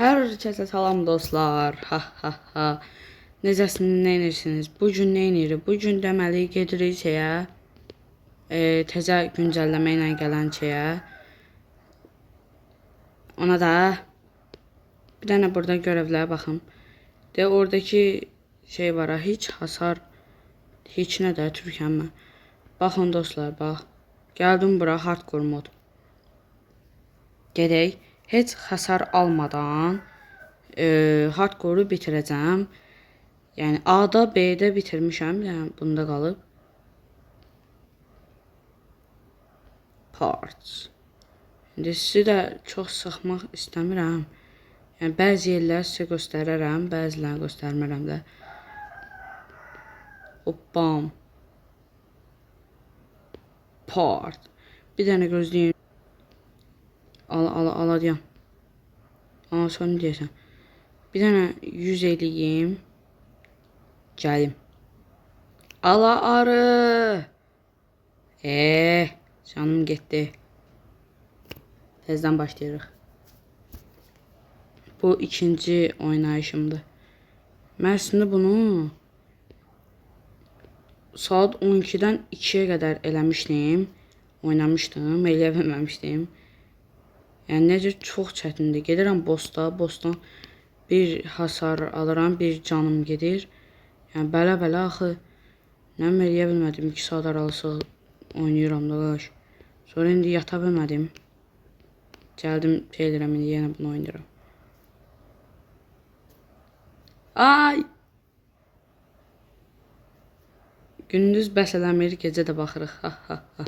Herkese salam dostlar. Ha ha ha. Necəsiniz, nə edirsiniz? Bugün nə edirik? Bugün deməli gedirik şeyə, təzə güncəlləmə ilə gələn şeyə. Ona da bir dənə burada görevlərə baxım. De oradakı şey var ha, hiç hasar, hiç nə də Türkəmə. Baxın dostlar, bax. Gəldim bura hardcore mod. Gedək. Heç hasar almadan hardcore'u bitirəcəm. Yəni A'da, B'də bitirmişəm. Yəni bunda qalıb. Parts. İndi sizi də çox sıxmaq istəmirəm. Yəni bəzi yerləri sizə göstərərəm, bəzilərini göstərmərəm də. Hoppam. Part. Bir dənə gözləyin. Ala deyəm. Sonra deyəsən. Bir dənə 100 eləyim. Gəlim. Ala arı. Canım getdi. Tezdən başlayırıq. Bu ikinci oynayışımdır. Mən əslində bunu saat 12-dən 2-yə qədər eləmişdim. Oynamışdım, eləyə bilməmişdim. Yəni necə çox çətindir. Gedirəm bossdan bir hasar alıram, bir canım gedir. Yəni belə axı nə eləyə bilmədim. 2 saat aralısı oynayıram da qaş. Sonra indi yata bilmədim. Gəldim şey edirəm, indi yenə bunu oynayıram. Ay! Gündüz bəs eləmir, gecə də baxırıq. Ha ha ha.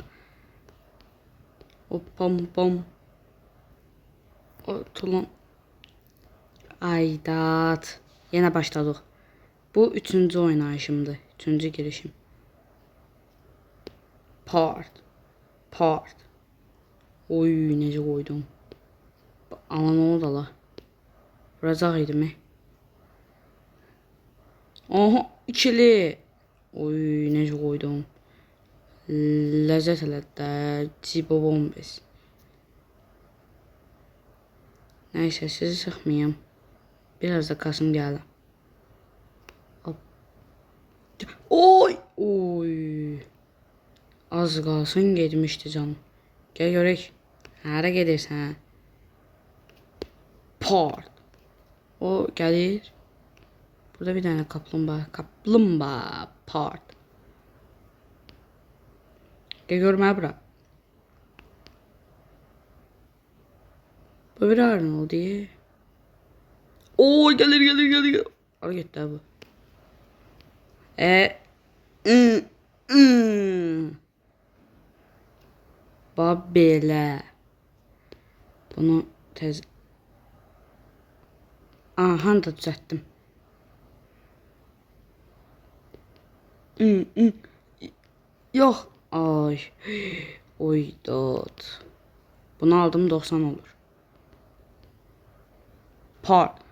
Hoppam bom. O tulan. Aydat. Yenə başladıq. Bu üçüncü oynayışımdır. Üçüncü girişim. Part. Oy necə qoydum. Ama ne oldu la? Vuracaq idi mi? Aha ikili. Oy necə qoydum. Ləzzət elədi də. Cibobom biz. Neyse sizi sıxmayayım. Biraz da kasım gəldi. Oy. Az qalsın getmişdi canım. Gəl görək. Hara gedirsən? Part. O gəlir. Burada bir dənə kaplumbağa part. Gəl görmə bura. Bu bir arın oldu. Oo gelir. Ara gitti bu. Belə. Bunu tez. Aha da düzəltdim. Yox. Ay. Oy dot. Bunu aldım 90 olur. Part.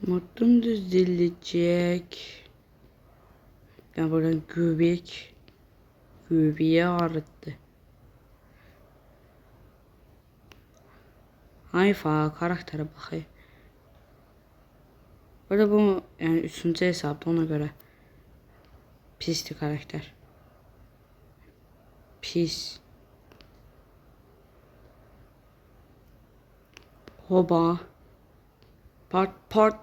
Modum düzülecek. Ben buradan Gübiye ağrıttı. Hayfa karaktere bakayım. Burada bu yani 3. hesapta ona göre pisti karakter. Pis. Hoba. Part.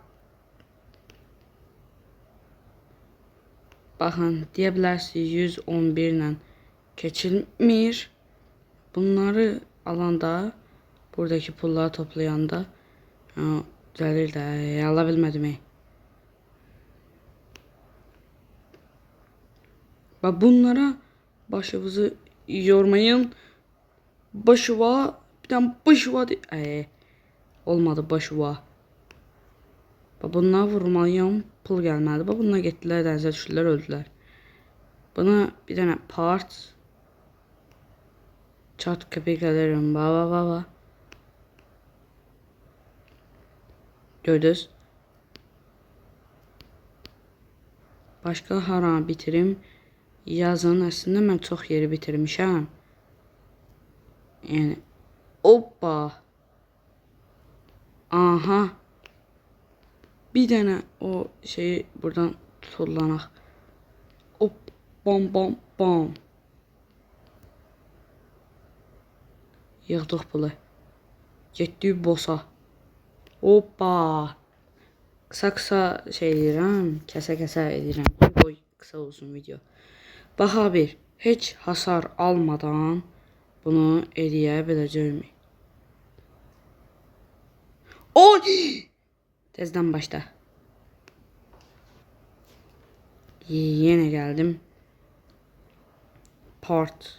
Baxın, deyə bilərsiniz 111 ilə keçilmir. Bunları alanda, buradaki pulları toplayanda düzəlir də, ala bilmədim. Bak bunlara başınızı yormayın. Başıva, bir tane başıva olmadı başıva. Bak bunlara vurmalıyım, pul gelmedi. Bak bunlar getdilər, dənizə düşdülər, öldülər. Buna bir dənə part. Çat köpək alırım, baba. Gördünüz. Başqa hara bitirim? Yazın əslində mən çox yeri bitirmişəm. Yəni hoppa. Aha. Bir dənə o şeyi buradan tullanaq. Hop bam bam bam. Yığdıq pulu. Getdik bossa. Hoppa. Qısa şey edirəm, kəsə edirəm. Qoy qısa olsun video. Bax abi, heç hasar almadan bunu eləyə biləcəyik. Oy! Tezdən başla. Yenə gəldim. Part.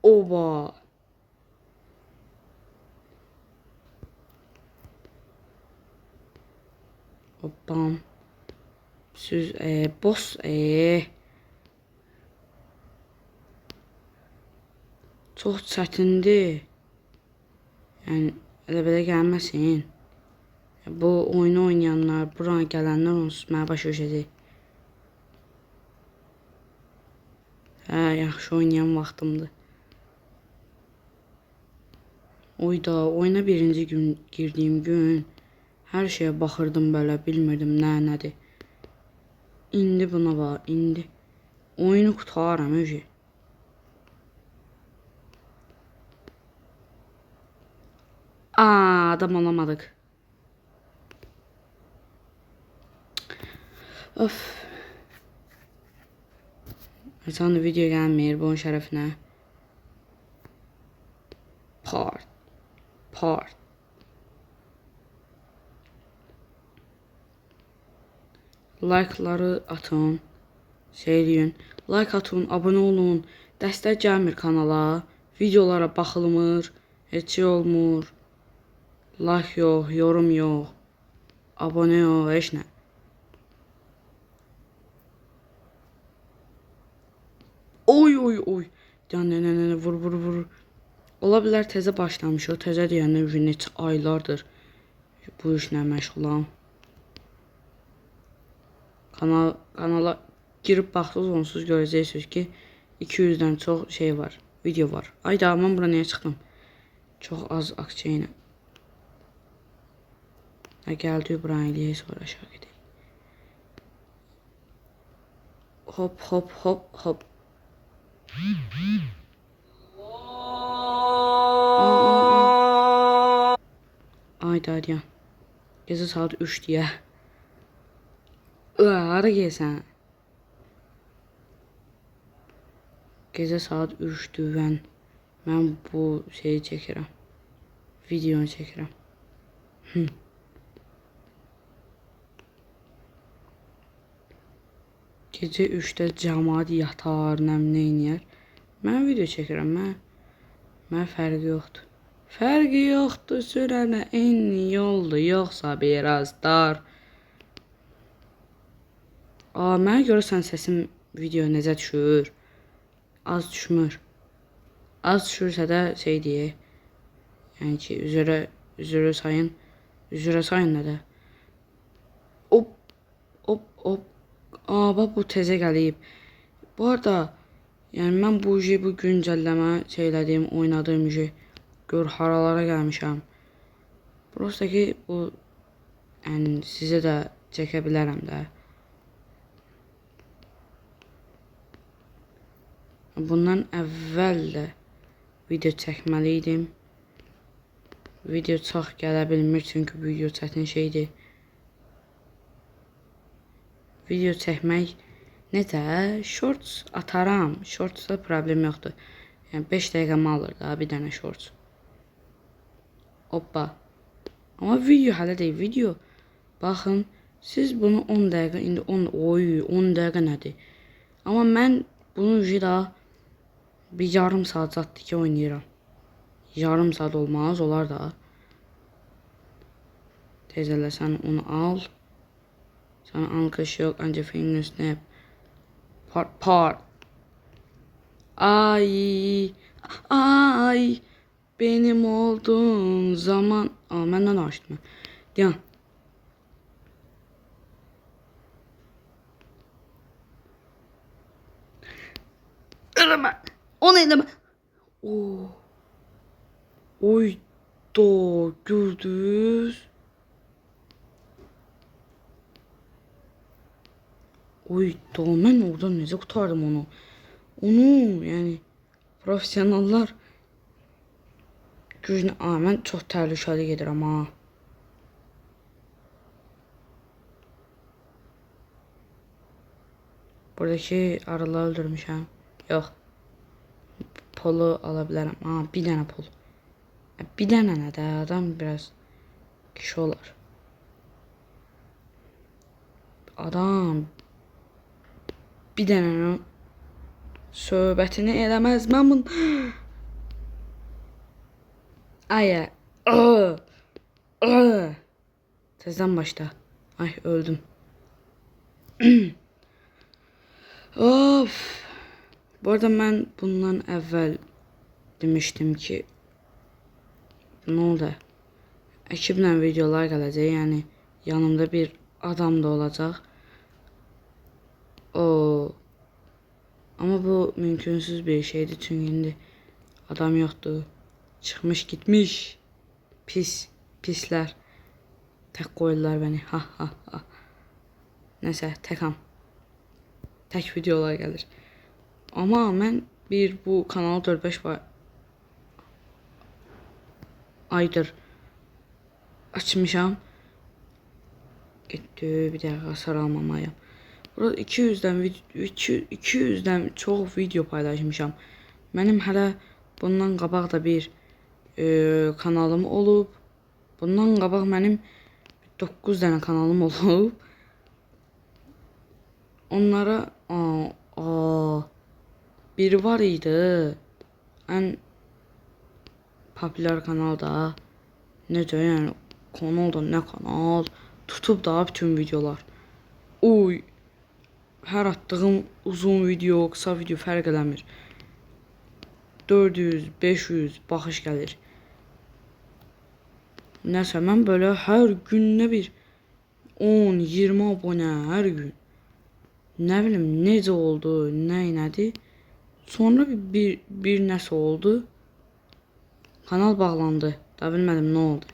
Oba. Hoppam. Süz boss çox çətindir. Yəni elə belə gəlməsin. Bu oyunu oynayanlar, bura gələnlər onsuz mənə başa düşəcək. Hə, yaxşı oynayan vaxtımdır. Oyda, oyuna birinci gün girdiyim gün hər şeyə baxırdım belə, bilmirdim nədir. İndi buna bax, indi oyunu qutaram öcə. Adam alamadıq. Of. Sonra video gəlmir bunun şərəfinə. Part. Like'ları atın. Şeyləyin. Like atın, abunə olun. Dəstək gəlmir kanala. Videolara baxılmır. Heç şey olmur. Like yox, yorum yox. Abunə yox, heç nə. Oy. Yəni vur. Ola bilər təzə başlamış o. Təzə deyəndə neçə aylardır bu işlə məşğulam. Kanala girib baxdınız, onsuz görəcəksiniz ki 200-dən çox şey var, video var. Ayda mən bura niyə çıxdım? Çox az aksiya ilə. Gəldik buranı eləyək, sonra aşağı gedək. Hop. Ayda. Gecə saat 3 deyə. Hara gelsən? Gecə saat 3'dür mən bu şeyi çəkirəm. Videonu çəkirəm. Gecə 3'də cəmaət yatar, nə eləyər. Mən video çəkirəm, mən fərqi yoxdur. Fərqi yoxdur, sürənə enli yoldur, yoxsa biraz dar. Mənə görürsən səsim video necə düşür? Az düşmür. Az düşürsə də şey deyək. Yəni ki, üzrə sayın. Üzrə sayın nədə? Hop. Bax bu təzə gəlib. Bu arada, yəni mən bu güncəlləmə şeylədiyim, oynadığım gör haralara gəlmişəm. Prosta ki, bu yəni sizə də çəkə bilərəm də. Bundan əvvəl də video çəkməliydim. Video çox gələ bilmir, çünki video çətin şeydir. Video çəkmək necə? Shorts ataram. Shortsda problem yoxdur. Yəni 5 dəqiqəmi alır da bir dənə shorts. Hoppa. Amma video hələ deyil. Video baxın, siz bunu 10 dəqiqə, indi 10 dəqiqə nədir? Amma mən bunu da bir yarım saat zatdı ki oynayıram. Yarım saat olmaz, olar da. Tez elə sən onu al. Sana alkış yok, anca finger snap. Part. Ay. Benim olduğun zaman. Məndən açdım. Deyən. Eləmə. Onu eləmə. Oo. Oy da gördünüz. Oy da mən oradan necə qurtardım onu. Onu yəni professionallar gücünü mən çox təhlükəli gedirəm ha. Buradaki arıları öldürmüşəm. Yox. Polu ala bilərəm. Ha, bir dənə pol. Bir dənə nə də adam biraz kişi olar. Adam bir dənənin söhbətini eləməz. Mən bunu Aya. Tezden başla. Ay öldüm. Of. Bu arada ben bundan evvel demiştim ki ne oldu? Ekiblə videolar gələcək. Yani yanımda bir adam da olacak. Ama bu mümkünsüz bir şeydi çünkü indi adam yoktu. Çıkmış gitmiş. Pisler. Tek koydular beni. Ha. Neyse tekam. Tek videolar gelir. Ama ben bu kanalı 4-5 aydır açmışam. Gitti bir daha hasar almamayam. Burada 200'den çok video paylaşmışam. Benim hələ bundan qabaq da bir kanalım olub. Bundan qabaq mənim 9 dənə kanalım olub. Onlara biri var idi. En popüler kanal da. Necə yəni kanal da nə kanal. Tutub da bütün videolar. Oy. Hər attığım uzun video, kısa video fərq eləmir. 400, 500 baxış gəlir. Nəsə mən böyle hər günə bir 10, 20 abone hər gün. Nə bilim necə oldu, nə elədi. Sonra bir nəsə oldu. Kanal bağlandı. Da bilmədim nə oldu.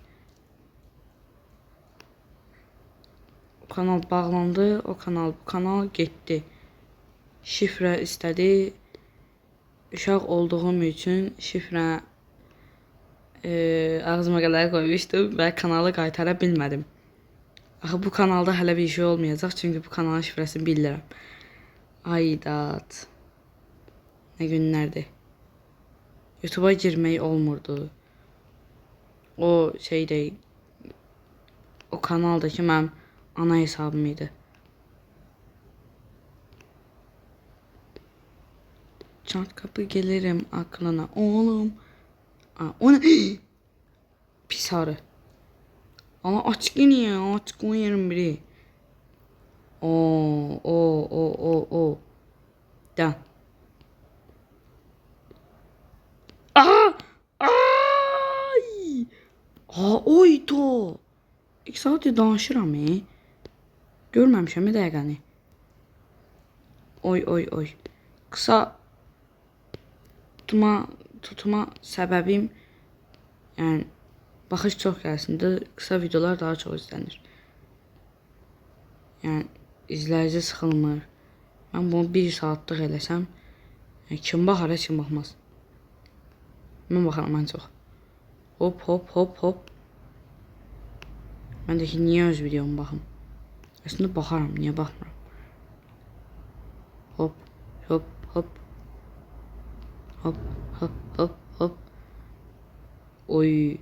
O kanal bağlandı, bu kanal getdi. Şifrə istədi. Uşaq olduğum üçün şifrə ağzıma qədər koymuştum ve kanalı qaytara bilmədim. Axı bu kanalda hələ bir şey olmayacaq çünkü bu kanalın şifrəsini bilirəm. Aydat. Ne günlərdir. YouTube'a girmək olmurdu. O şeydə o kanaldaki mənim ana hesabım idi. Çat kapı gelirim aklına oğlum. O ne? Pis arı. Ama açık yine açık 10-21. O. Da. Ay. Oydu. 2 saatdir danışıram. Görməmişəm bir dəqiqəni. Oy. Kısa tutma səbəbim yani baxış çox gəlsin. Kısa videolar daha çox izlənir. Yani izləyici sıxılmır. Ben bunu 1 saatlıq eləsəm kim baxar, kim baxmaz. Mən baxaram ən çox. Hop. Ben de ki niye öz videomu baxım? Aslında baxaram, niye baxmıram? Hop. Oy.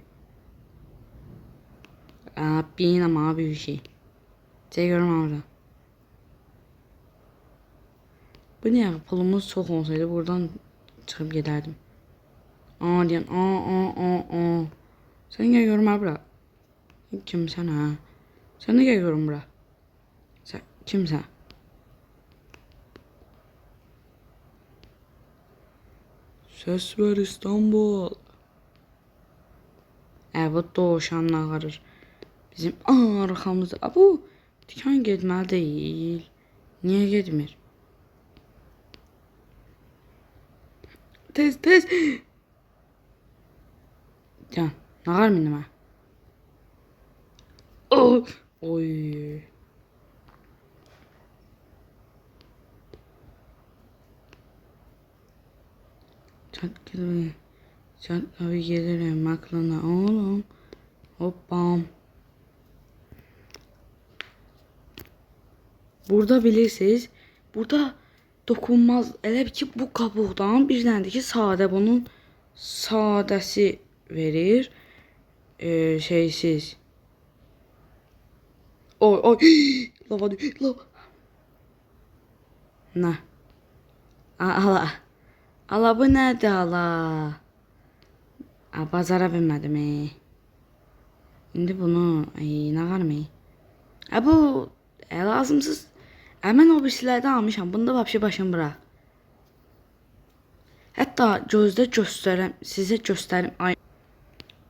Yine mavi bir şey. Görürüm orada. Bu ne ya? Pulumuz çok olsaydı buradan çıkıp giderdim. Diyen Sen gel görme bura. Kimsen ha? Sen de gel görüm bura. Sen kimsen? Ses ver İstanbul. Bu doğuşan ağarır. Bizim arkamızda. Bu diken getməli değil. Niye getmir? tez. Can, ne var minime? Oh. Oy. Can abi gelirim aklına oğlum. Hoppam. Burada bilirsiniz. Burada dokunmaz. Elə bil ki bu qabuqdan bir dənə ki sadə bunun sadəsi verir. Şeysiz. Oy. Lava. Nə? Ala. Ala bu nədir ala? Bacara bilmədim. İndi bunu nə varmı? Bu lazımsız. Mən o birisilərdən almışam. Bunda vəbşi başım bırak. Hətta gözdə sizə göstərim. Ay.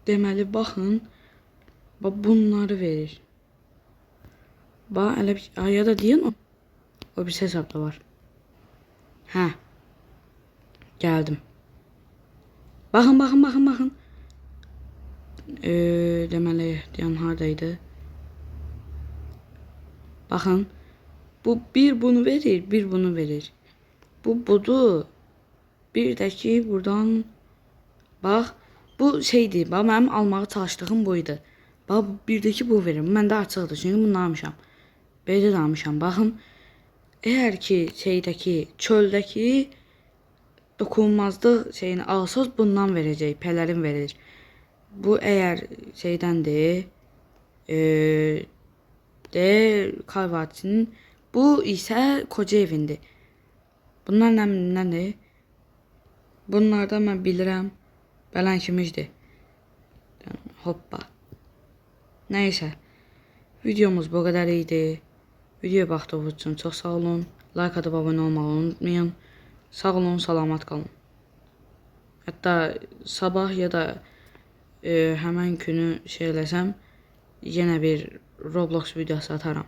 Deməli baxın. Bunları verir. Elə ya da deyən o bir hesabda var. Hə. Gəldim. Baxın. Deməli deyən hardaydı? Baxın. Bu bir bunu verir, bir bunu verir. Bu budur. Bir də ki buradan bax bu şeydir. Bax mənim almağa çalışdığım buydu. Bax bir də ki bu verir. Məndə açıqdır. Çünki bunu almışam. Belə də almışam. Baxın. Eğer ki şeydəki çöldəki dokunulmazlıq şeyini alsaz bundan verəcək. Pələrin verir. Bu eğer şeydəndir. Kar Vadisi'nin. Bu ise koca evindir. Bunlar nədir? Bunlardan mən bilirəm. Bələn kimizdir. Hoppa. Neyse. Videomuz bu kadar iyiydi. Videoya baxdığınız için çok sağ olun. Like atıp abone olmayı unutmayın. Sağ olun, salamat qalın. Hatta sabah ya da hemen günü şeyləsəm yenə bir Roblox videosu atarım.